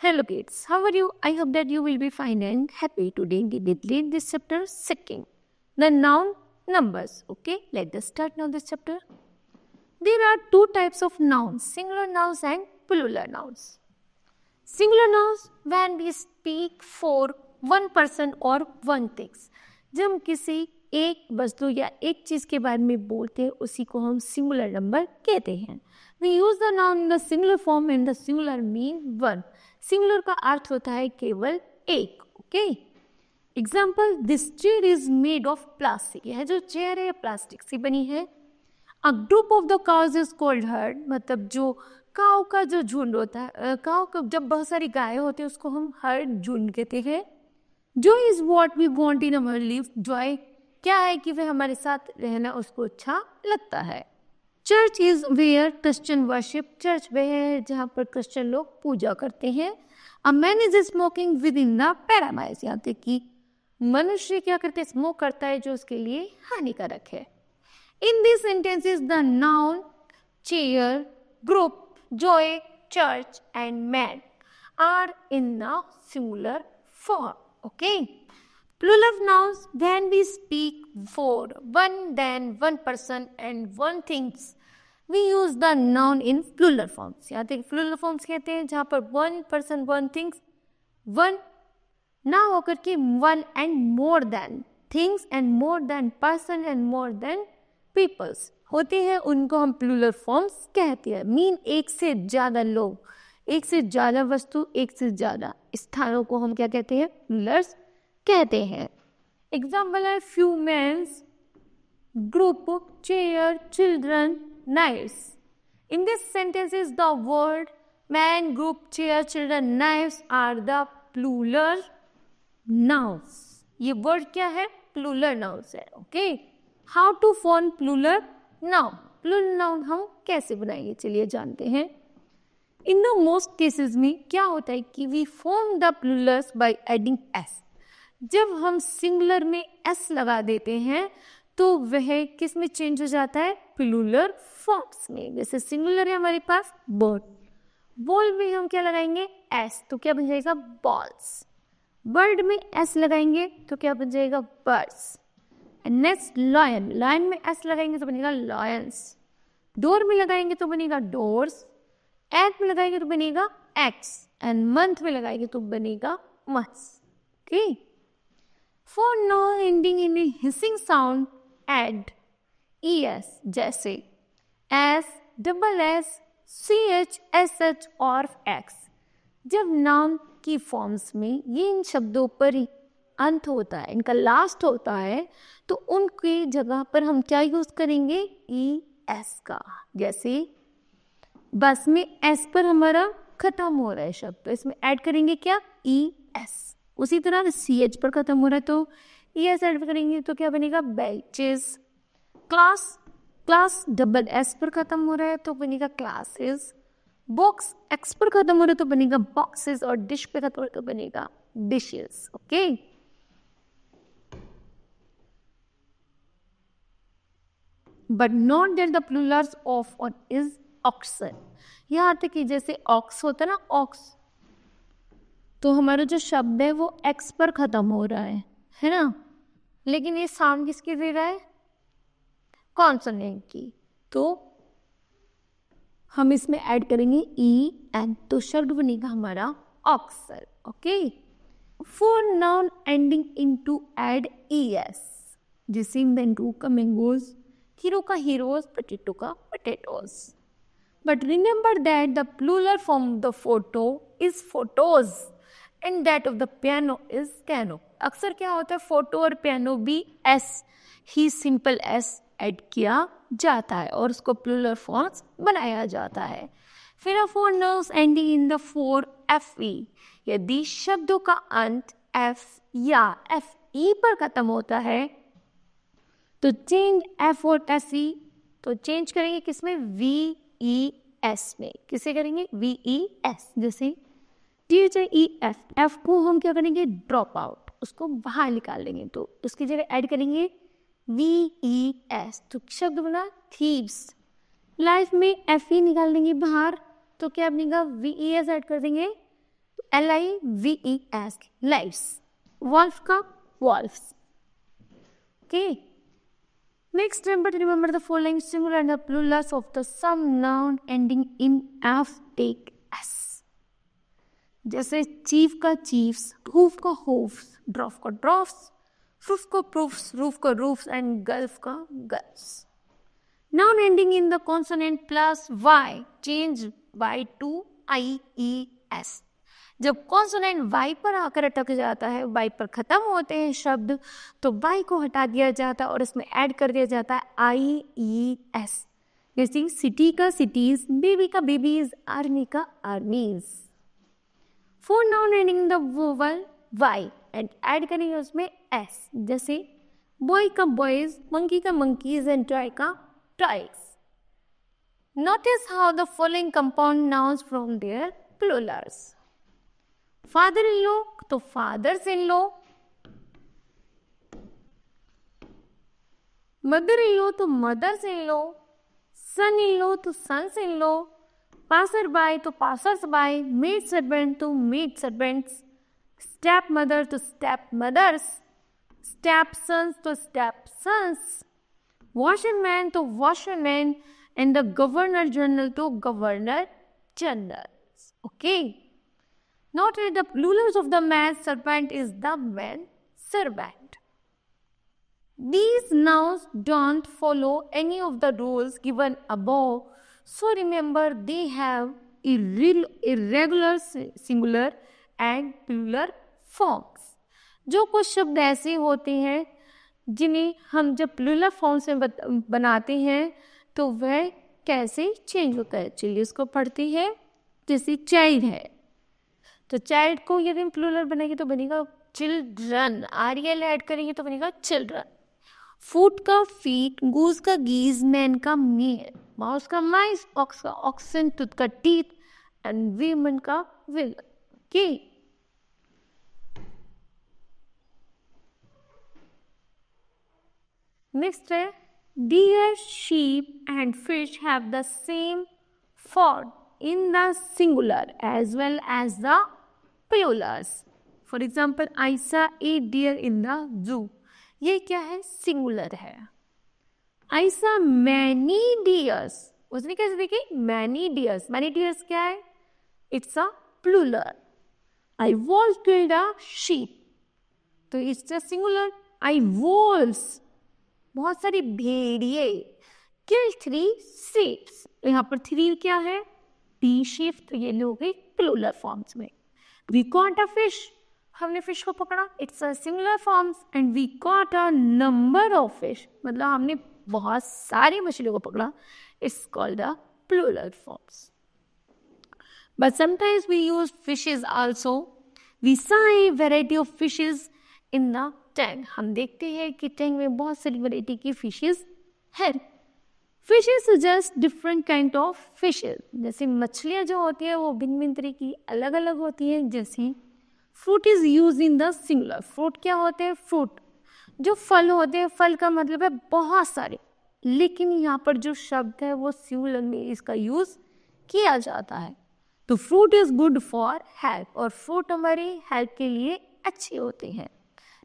Hello kids, how are you? I hope that you will be fine and happy today in this chapter second. The noun numbers. Okay, let us start now this chapter. There are two types of nouns, singular nouns and plural nouns. Singular nouns when we speak for one person or one things. जब हम किसी एक वस्तु या एक चीज के बारे में बोलते हैं उसी को हम सिंगुलर नंबर कहते हैं. We use the noun in the singular form and the singular mean one. Singular का अर्थ होता है केवल एक. Okay, example, this chair is made of plastic. यह जो चेयर है प्लास्टिक से बनी है. A group of the cows is called herd. मतलब जो काऊ का जो झुंड होता है, काऊ का जब बहुत सारी गायें होती है उसको हम हर्ड झुंड कहते हैं. Joy is what we want in our life. Joy क्या है कि वह हमारे साथ रहना उसको अच्छा लगता है. Church is where Christian worship. Church वह है जहाँ पर क्रिश्चियन लोग पूजा करते हैं. A man is smoking within the paradise. यहाँ तक कि मनुष्य क्या करते हैं, स्मोक करता है जो उसके लिए हानिकारक है. इन this sentences the noun chair, group, joy, church and man are in the singular form. Okay. Plural nouns when we speak for one than one person and one things. We use the noun in plural forms. यहाँ तक plural forms कहते हैं जहाँ पर one person, one things, one ना होकर के one and more than things and more than person and more than peoples होते हैं, उनको हम प्लूरल फॉर्म्स कहते हैं. मीन एक से ज़्यादा लोग, एक से ज़्यादा वस्तु, एक से ज़्यादा स्थानों को हम क्या कहते हैं, प्लूरल्स कहते हैं. एग्जाम्पल है few mens, group, chair, children, knives. In this sentences the word man, group, chair, children, knives are the plural nouns. ये वर्ड क्या है, प्लूरल नाउन्स है. Okay, how to form plural noun. Plural noun हम कैसे बनाएंगे चलिए जानते हैं. इन द मोस्ट केसेस में क्या होता है कि we form the plurals by adding S. जब हम सिंगुलर में एस लगा देते हैं तो वह किस में चेंज हो जाता है, प्लूरल फॉर्म्स में. जैसे सिंगुलर है हमारे पास बॉल, बॉल में हम क्या लगाएंगे, एस, तो क्या बन जाएगा, बॉल्स. बर्ड में एस लगाएंगे तो क्या बन जाएगा, बर्ड्स. नेक्स्ट लॉयन, लॉयन में एस लगाएंगे तो बनेगा लॉयंस. डोर में लगाएंगे तो बनेगा डोर्स. एग में लगाएंगे तो बनेगा एग्स. एंड मंथ में लगाएंगे तो बनेगा months. Okay, for noun ending in a hissing sound add E S, जैसे S, double S, C H, S H और एक्स. जब नाउन की फॉर्म्स में ये इन शब्दों पर ही अंत होता है, इनका लास्ट होता है, तो उनकी जगह पर हम क्या यूज करेंगे, ई एस का. जैसे बस में एस पर हमारा खत्म हो रहा है शब्द, तो इसमें ऐड करेंगे क्या, ई एस. उसी तरह सी एच पर खत्म हो रहा है तो ई एस ऐड करेंगे तो क्या बनेगा, benches. Class, class double S पर खत्म हो रहा है तो बनेगा क्लासेस. बॉक्स एक्स पर खत्म हो रहा है तो बनेगा बॉक्सेस. और डिश पे खत्म हो रहा है तो बनेगा dishes. Okay, but not that the Plurals of और इज ऑक्सन. यहाँ तक कि जैसे ऑक्स होता है ना, ऑक्स, तो हमारा जो शब्द है वो एक्स पर खत्म हो रहा है ना, लेकिन ये साउंड किसकी दे रहा है, कॉन्सोनेंट की, तो हम इसमें ऐड करेंगे ई एन, तो शब्द बनेगा हमारा oxen. Okay, for noun ending in to add E S, जैसे मैंगो का मैंगोज, हीरो का हीरोज, पोटैटो का potatoes. But remember that the plural form of the photo is photos and that of the piano is कैनो. अक्सर क्या होता है, photo और पियानो भी एस ही, सिंपल एस ऐड किया जाता है और उसको प्लूरल फॉर्म्स बनाया जाता है. फिर for nouns ending in the four F E, यदि शब्दों का अंत एफ या एफ ई पर खत्म होता है तो चेंज एफ और एस ई, तो चेंज करेंगे किसमें, वी ई एस में. किसे करेंगे, वी ई एस. जैसे T H E F, F को हम क्या करेंगे, ड्रॉप आउट, उसको बाहर निकाल देंगे तो उसकी जगह ऐड करेंगे वी ई एस, तो शब्द बना थीव्स. लाइफ में एफ ई निकाल देंगे बाहर तो क्या बनेगा, वी ई एस ऐड कर देंगे LIVES, lives. Wolf का wolves. Okay. Next, remember the following singular and the plurals of the some noun ending in F take S. जैसे चीफ का चीफ्स, हूफ का होफ्स, ड्रॉफ का ड्रॉफ्स, प्रूफ का प्रूफ्स, रूफ का roofs and gulf का gulfs. Noun ending in the consonant plus Y change Y to IES. जब consonant Y पर आकर अटक जाता है, Y पर खत्म होते हैं शब्द, तो Y को हटा दिया जाता है और इसमें ऐड कर दिया जाता है IES. जैसे सिटी का सिटीज, बेबी का बेबीज, आर्मी का आर्मीज. Four noun ending in the vowel Y and add करेंगे उसमें S. जैसे बॉय का बॉयज, मंकी का मंकीज एंड टॉय का toys. Notice how the following compound nouns from their plurals. Father-in-law तो fathers-in-law, mother-in-law तो mothers-in-law, son-in-law तो sons-in-law, passer-by तो passers-by, maid-servant तो maid-servants, step-mother तो step-mothers, step-sons तो step-sons, washerman तो washermen, and the governor general to governor generals. Okay. Note the plurals of the man servant is the man servant. These nouns don't follow any of the rules given above, so remember they have irregular singular and plural forms. जो कुछ शब्द ऐसे होते हैं जिन्हें हम जब plural forms में बनाते हैं तो वह कैसे चेंज होता है. चलिए इसको पढ़ते हैं. जैसे चाइल्ड है तो चाइल्ड को यदि हम प्लूरल बनाएंगे तो बनेगा चिल्ड्रन, आरएल ऐड करेंगे तो बनेगा चिल्ड्रन. फूट का फीट, गूज का गीज, मैन का मेल, माउस का माइस, ऑक्स का ऑक्सन, टूथ का टीथ एंड वीमन का विल. ओके. नेक्स्ट है deer, sheep and fish have the same form in the singular as well as the plurals. For example, I saw a deer in the zoo. ये क्या है? Singular है. I saw many deers. उसने कैसे देखी? Many deers. Many deers क्या है? It's a plural. I was killed a sheep. तो it's a singular. I was बहुत सारी भेड़िए. किल 3 sheeps. तो यहाँ पर 3 क्या है? T shape. तो ये लोग गए प्लूरल फॉर्म्स में. We caught a fish. हमने फिश को पकड़ा. It's a singular forms. And we caught a number of fish. मतलब हमने बहुत सारी मछलियों को पकड़ा. It's called a plural forms. But sometimes we use fishes also. We saw a variety of fishes in the tank. हम देखते हैं कि टैंक में बहुत सारी वैरायटी की फिशेस है. Fishes just different kind of fishes. जैसे मछलियाँ जो होती है वो भिन्न भिन्न तरह की अलग अलग होती हैं. जैसे fruit is use in the singular. Fruit क्या होते हैं? फ्रूट जो फल होते हैं. फल का मतलब है बहुत सारे. लेकिन यहाँ पर जो शब्द है वो सिंगुलर में इसका यूज किया जाता है. तो fruit is good for health. और फ्रूट हमारी हेल्थ के लिए अच्छे होते हैं.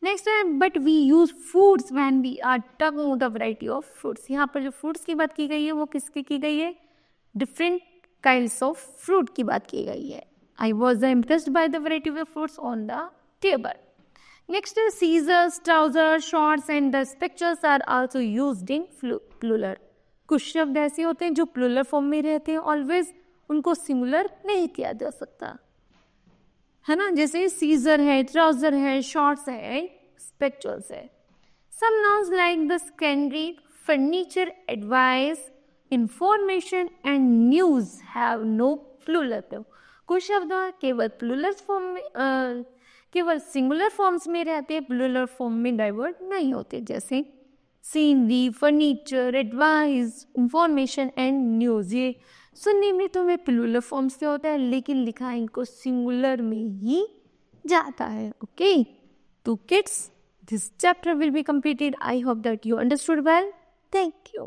नेक्स्ट है but we use fruits when we are talking the variety of fruits. यहाँ पर जो फ्रूट्स की बात की गई है वो किसकी की गई है? डिफरेंट काइंड्स ऑफ फ्रूट की बात की गई है. I was impressed by the variety of fruits on the table. Next है scissors, trouser, shorts and the structures are also used in plural. कुछ शब्द ऐसे होते हैं जो प्लूरल फॉर्म में रहते हैं ऑलवेज. उनको सिंगुलर नहीं किया जा सकता है ना. जैसे सीजर है, ट्राउजर है, शॉर्ट्स है, स्पेक्चुअल्स है. Some nouns like the secondary, furniture, advice, information and news have no plural. कुछ शब्द केवल प्लूरल फॉर्म में केवल सिंगुलर फॉर्म्स में रहते हैं, प्लूरल फॉर्म में डाइवर्ट नहीं होते. जैसे scenery, furniture, advice, information and news. ये सुनने में तो मैं प्लूरल फॉर्म से होता है लेकिन लिखा इनको सिंगुलर में ही जाता है. ओके. तो kids, this chapter will be completed. I hope that you understood well. Thank you.